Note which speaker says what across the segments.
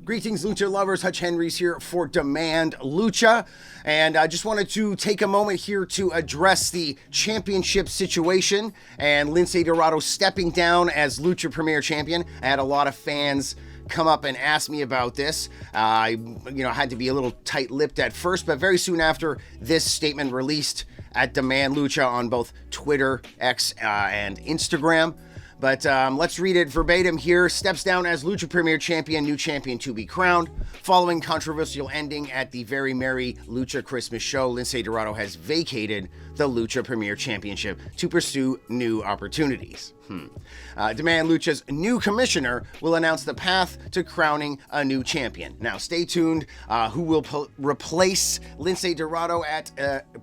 Speaker 1: Greetings, Lucha lovers. Hutch HENRIES here for Demand Lucha. And I just wanted to take a moment here to address the championship situation and Lince Dorado stepping down as Lucha Premier Champion. I had a lot of fans come up and ask me about this. I had to be a little tight-lipped at first, but very soon after this statement released at Demand Lucha on both Twitter, X, and Instagram. But let's read it verbatim here. Steps down as Lucha Premier Champion, new champion to be crowned. Following controversial ending at the Very Merry Lucha Christmas show, Lince Dorado has vacated the Lucha Premier Championship to pursue new opportunities. Demand Lucha's new commissioner will announce the path to crowning a new champion. Now, stay tuned. Who will replace Lince Dorado at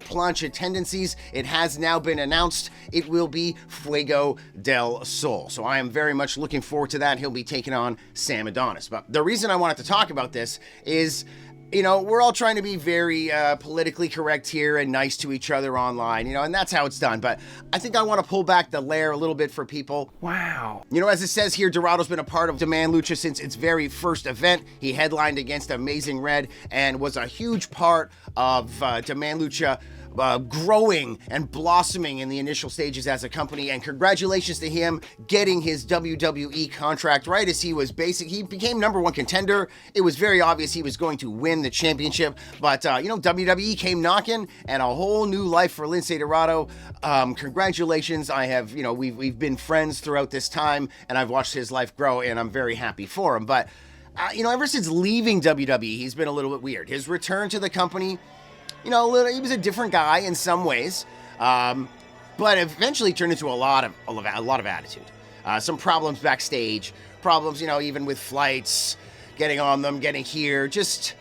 Speaker 1: Plancha Tendencies? It has now been announced. It will be Fuego del Sol. So I am very much looking forward to that. He'll be taking on Sam Adonis. But the reason I wanted to talk about this is, we're all trying to be very politically correct here and nice to each other online, and that's how it's done. But I think I want to pull back the layer a little bit for people.
Speaker 2: Wow.
Speaker 1: As it says here, Dorado's been a part of Demand Lucha since its very first event. He headlined against Amazing Red and was a huge part of Demand Lucha growing and blossoming in the initial stages as a company, and congratulations to him getting his WWE contract right as he became number one contender. It was very obvious he was going to win the championship, but WWE came knocking and a whole new life for Lince Dorado. Congratulations. I have, we've been friends throughout this time and I've watched his life grow and I'm very happy for him. But ever since leaving WWE, he's been a little bit weird. His return to the company, he was a different guy in some ways, but eventually turned into a lot of attitude. Some problems backstage, problems, even with flights, getting on them, getting here. Just,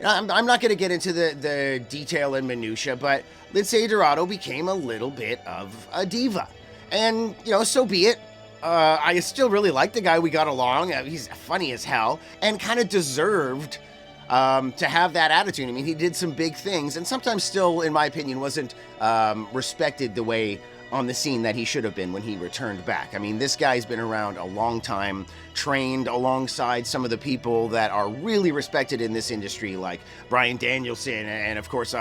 Speaker 1: I'm not going to get into the detail and minutia, but Lince Dorado became a little bit of a diva, and so be it. I still really like the guy. We got along. He's funny as hell, and kind of deserved to have that attitude. I mean, he did some big things and sometimes still, in my opinion, wasn't respected the way on the scene that he should have been when he returned back. I mean, this guy's been around a long time, trained alongside some of the people that are really respected in this industry, like Bryan Danielson and of course,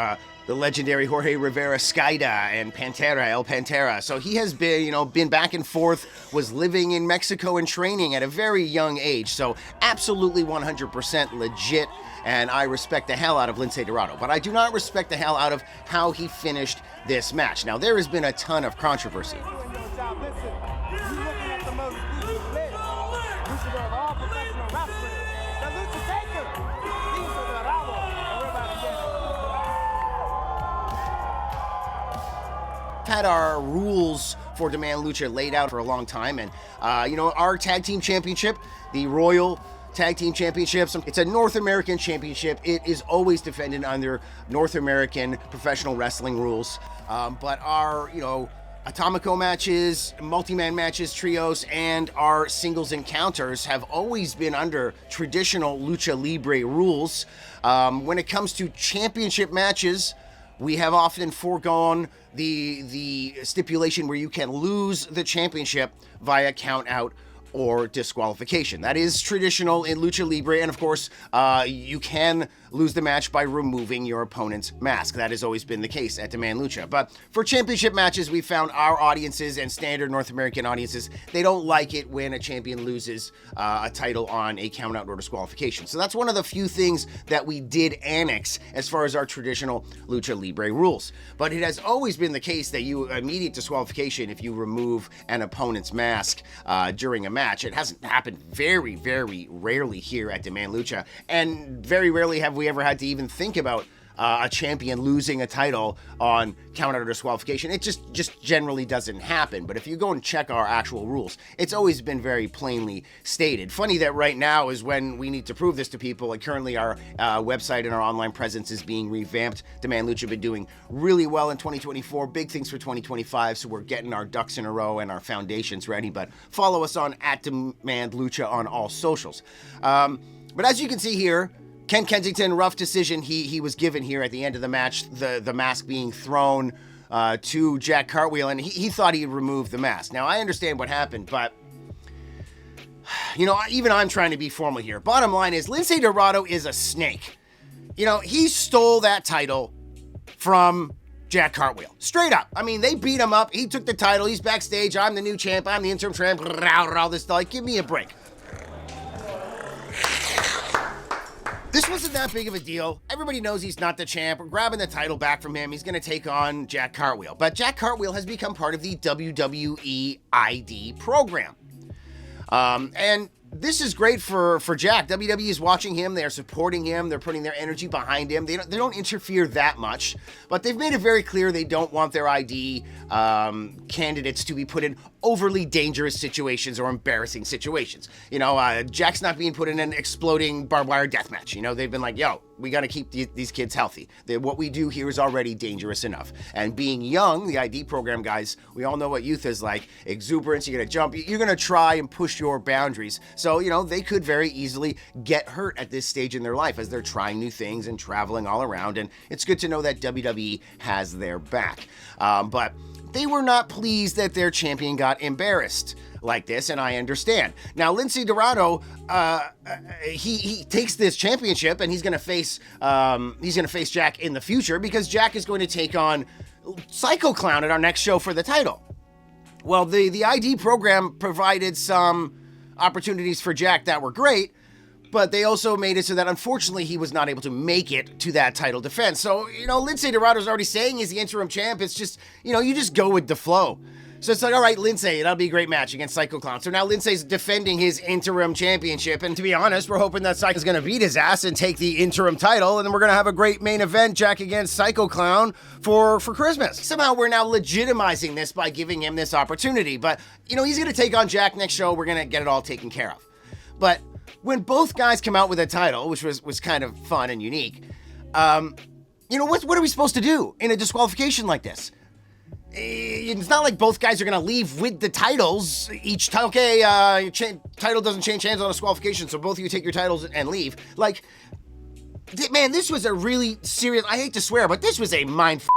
Speaker 1: the legendary Jorge Rivera Skyda and El Pantera. So he has been, been back and forth, was living in Mexico and training at a very young age. So absolutely 100% legit. And I respect the hell out of Lince Dorado, but I do not respect the hell out of how he finished this match. Now, there has been a ton of controversy. Had our rules for Demand Lucha laid out for a long time, and our tag team championship, the Royal Tag Team Championships, it's a North American championship. It is always defended under North American professional wrestling rules, but our Atomico matches, multi-man matches, trios, and our singles encounters have always been under traditional Lucha Libre rules. When it comes to championship matches, we have often foregone the stipulation where you can lose the championship via count out or disqualification. That is traditional in Lucha Libre, and of course, you can lose the match by removing your opponent's mask. That has always been the case at Demand Lucha. But for championship matches, we found our audiences and standard North American audiences, they don't like it when a champion loses a title on a count-out or disqualification. So that's one of the few things that we did annex as far as our traditional Lucha Libre rules. But it has always been the case that you immediate disqualification if you remove an opponent's mask during a match. It hasn't happened very, very rarely here at Demand Lucha, and very rarely have we ever had to even think about a champion losing a title on count out or disqualification. It just generally doesn't happen. But if you go and check our actual rules, it's always been very plainly stated. Funny that right now is when we need to prove this to people. Like currently our website and our online presence is being revamped. Demand Lucha been doing really well in 2024. Big things for 2025. So we're getting our ducks in a row and our foundations ready. But follow us on @DemandLucha on all socials. But as you can see here, Ken Kensington, rough decision he was given here at the end of the match, the mask being thrown to Jack Cartwheel, and he thought he'd remove the mask. Now, I understand what happened, but You know, even I'm trying to be formal here. Bottom line is, Lince Dorado is a snake. You know, he stole that title from Jack Cartwheel. Straight up. I mean, they beat him up. He took the title. He's backstage. I'm the new champ. I'm the interim champ. All this stuff. Like, give me a break. This wasn't that big of a deal. Everybody knows he's not the champ. We're grabbing the title back from him. He's going to take on Jack Cartwheel. But Jack Cartwheel has become part of the WWE ID program. And this is great for Jack. WWE is watching him. They're supporting him. They're putting their energy behind him. They don't interfere that much, but they've made it very clear they don't want their ID candidates to be put in overly dangerous situations or embarrassing situations. You know, Jack's not being put in an exploding barbed wire death match. You know, they've been like, yo, we got to keep these kids healthy. What we do here is already dangerous enough. And being young, the ID program guys, we all know what youth is like. Exuberance, you're going to jump, you're going to try and push your boundaries. So, you know, they could very easily get hurt at this stage in their life as they're trying new things and traveling all around. And it's good to know that WWE has their back. But they were not pleased that their champion got embarrassed like this, and I understand. Now, Lince Dorado, he takes this championship, and he's gonna face Jack in the future because Jack is going to take on Psycho Clown at our next show for the title. Well, the ID program provided some opportunities for Jack that were great, but they also made it so that, unfortunately, he was not able to make it to that title defense. So, you know, Lince Dorado's already saying he's the interim champ. It's just, you know, you just go with the flow. So it's like, all right, Lince, that'll be a great match against Psycho Clown. So now Lince's defending his interim championship. And to be honest, we're hoping that Psycho's going to beat his ass and take the interim title. And then we're going to have a great main event, Jack against Psycho Clown, for Christmas. Somehow we're now legitimizing this by giving him this opportunity. But, you know, he's going to take on Jack next show. We're going to get it all taken care of. But when both guys come out with a title, which was kind of fun and unique, you know, what are we supposed to do in a disqualification like this? It's not like both guys are going to leave with the titles each time. Okay, title doesn't change hands on a disqualification, so both of you take your titles and leave. Like, man, this was a really serious, I hate to swear, but this was a mind f***.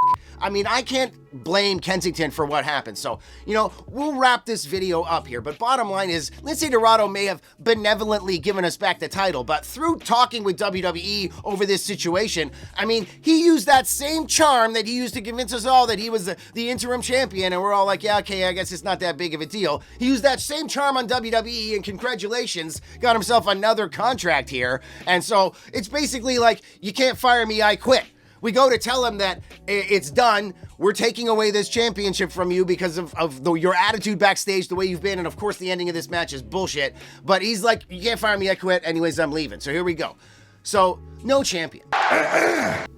Speaker 1: I mean, I can't blame Kensington for what happened. So, you know, we'll wrap this video up here. But bottom line is, Lince Dorado may have benevolently given us back the title, but through talking with WWE over this situation, I mean, he used that same charm that he used to convince us all that he was the interim champion, and we're all like, yeah, okay, I guess it's not that big of a deal. He used that same charm on WWE, and congratulations, got himself another contract here. And so it's basically like, you can't fire me, I quit. We go to tell him that it's done. We're taking away this championship from you because of your attitude backstage, the way you've been. And of course, the ending of this match is bullshit. But he's like, you can't fire me, I quit. Anyways, I'm leaving. So here we go. So, no champion.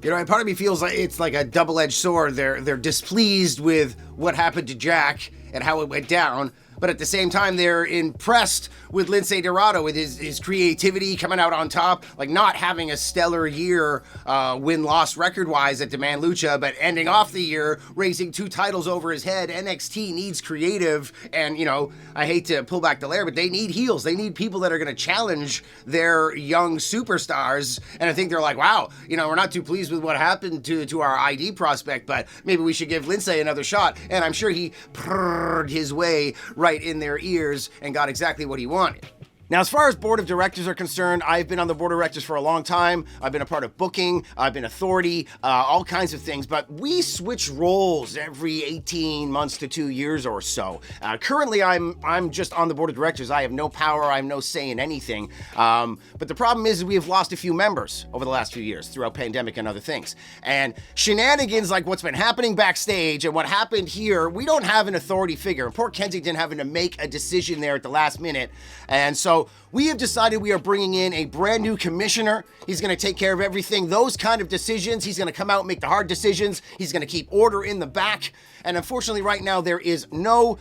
Speaker 1: You know, part of me feels like it's like a double-edged sword. They're displeased with what happened to Jack and how it went down. But at the same time, they're impressed with Lince Dorado, with his creativity coming out on top, like not having a stellar year win-loss record-wise at Demand Lucha, but ending off the year, raising 2 titles over his head. NXT needs creative, and, you know, I hate to pull back the lair, but they need heels. They need people that are going to challenge their young superstars, and I think they're like, wow, you know, we're not too pleased with what happened to our ID prospect, but maybe we should give Lince another shot, and I'm sure he purred his way right in their ears and got exactly what he wanted. Now, as far as board of directors are concerned, I've been on the board of directors for a long time. I've been a part of booking, I've been authority, all kinds of things, but we switch roles every 18 months to 2 years or so. Currently, I'm just on the board of directors. I have no power, I have no say in anything. But the problem is we have lost a few members over the last few years throughout pandemic and other things. And shenanigans like what's been happening backstage and what happened here, we don't have an authority figure. And poor Kensington having to make a decision there at the last minute. And so we have decided we are bringing in a brand new commissioner. He's going to take care of everything, those kind of decisions. He's going to come out and make the hard decisions. He's going to keep order in the back. And unfortunately, right now, there is no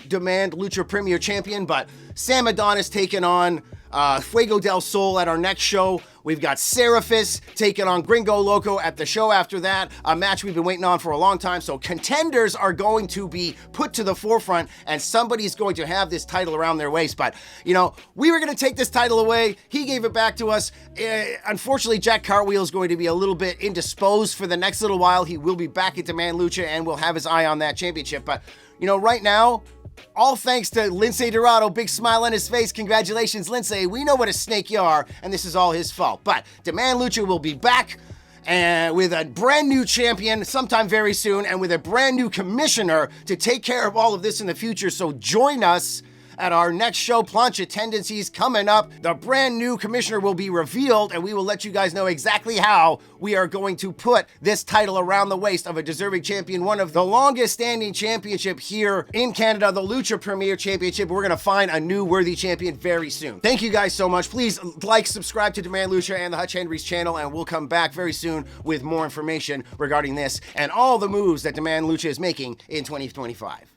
Speaker 1: Demand Lucha Premier Champion, but Sam Adonis taking on Fuego del Sol at our next show. We've got Seraphis taking on Gringo Loco at the show after that, a match we've been waiting on for a long time. So contenders are going to be put to the forefront, and somebody's going to have this title around their waist. But, you know, we were going to take this title away. He gave it back to us. Unfortunately, Jack Cartwheel is going to be a little bit indisposed for the next little while. He will be back at Demand Lucha and will have his eye on that championship. But, you know, right now, All thanks to Lince Dorado. Big smile on his face. Congratulations, Lince. We know what a snake you are, and this is all his fault. But Demand Lucha will be back and with a brand new champion sometime very soon, and with a brand new commissioner to take care of all of this in the future. So join us at our next show. Plancha Tendencies coming up. The brand new commissioner will be revealed, and we will let you guys know exactly how we are going to put this title around the waist of a deserving champion, one of the longest standing championship here in Canada, the Lucha Premier Championship. We're gonna find a new worthy champion very soon. Thank you guys so much. Please like, subscribe to Demand Lucha and the Hutch Henries channel, and we'll come back very soon with more information regarding this and all the moves that Demand Lucha is making in 2025.